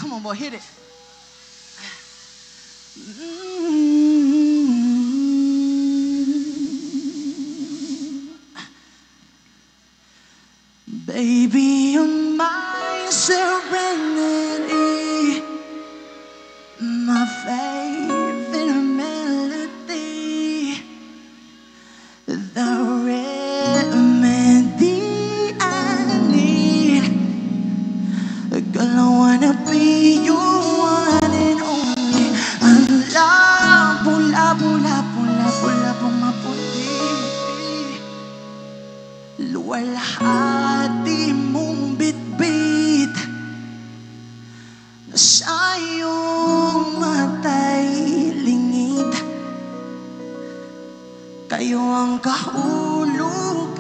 Come on, boy, hit it. Baby, you're my serenity, my favorite melody, the remedy I need. Girl, I wanna be your one and only. Ang pula, pula, pula, pula, pumaputi. Luwalhati mong bitbit na sa iyong matay lingid. Kayo ang kahulugan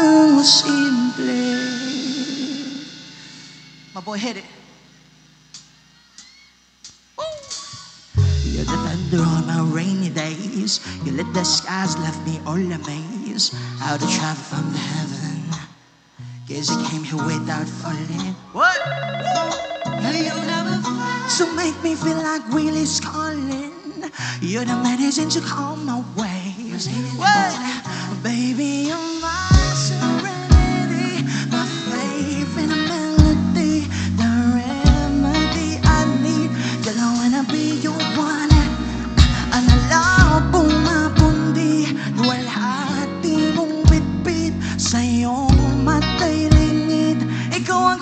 ng simple. My boy, hit it. You're the thunder on my rainy days. You lit the skies, left me all amazed. How to travel from the heaven, guess you came here without falling. What? So make me feel like Willie's calling. You're the medicine to calm my waves. What? Baby, you're my serenity, my favorite melody, the remedy I need. Girl, I wanna be your one. Ang alam pumapundi, luwalhati mong bitbit sa iyong matay lingid. Ikaw ang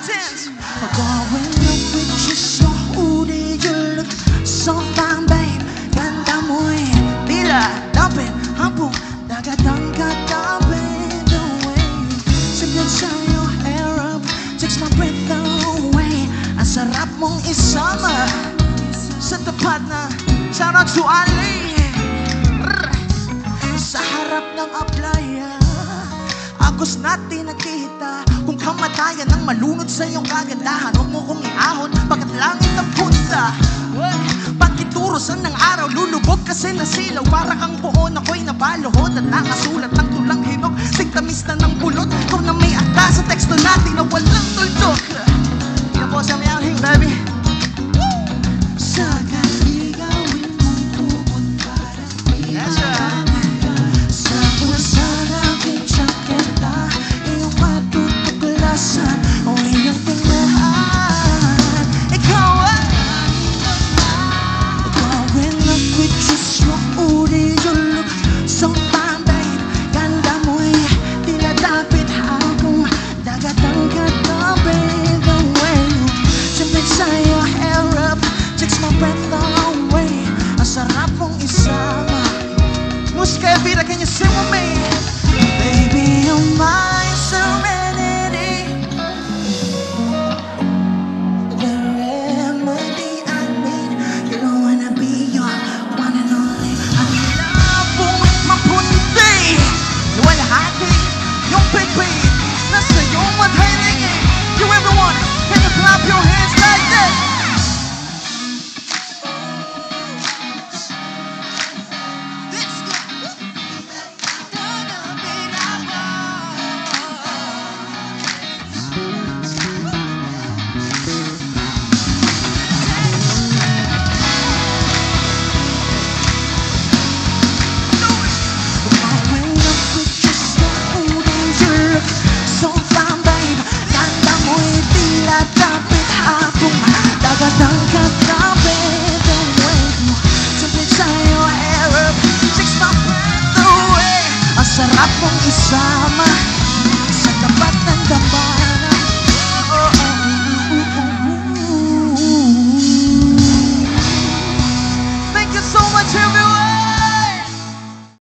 tense. Going up with you so hoodie, you look so fine, babe. Ganda mo eh, tila, lapit, hampong, dagat-dagat-dagat the way. Simple sa your hair up, takes my breath away. Ang sarap mong isama sa tapat na shout out to Ali. Sa harap ng aplaya, agos natin nakita kung kamatayan ang malunod sa iyong kagandahan. Huwag mo kong iahon pagkat langit ang punta. Pagkiturosan ng araw, lulubog kasi na silaw. Para kang buon, ako'y nabaluhod at nakasulat ng tulang hinog. Tigtamis na ng pulot, ikaw na may akda sa teksto natin na walang tuldok. Ikaw po sa mayang baby. Sa kaligawin mong tubod para iyan. Sa pusa na kitsak kita, iyong matutuklasan o iyong tinglahan. Ikaw ay going up with you so uri, you look so fine, babe. Ganda mo eh, tila dapit akong dagat-dagat-dagat the way you simply sa your hair up, takes my breath away. Ang sarap mong isama. Musika, Vida, can you sing with me? Baby, you're my serenity, the remedy I need. You don't wanna be your one and only. Ang labong mapundi, luwalhati yung bitbit nasa iyong matay lingid. You everyone, can you clap your hands?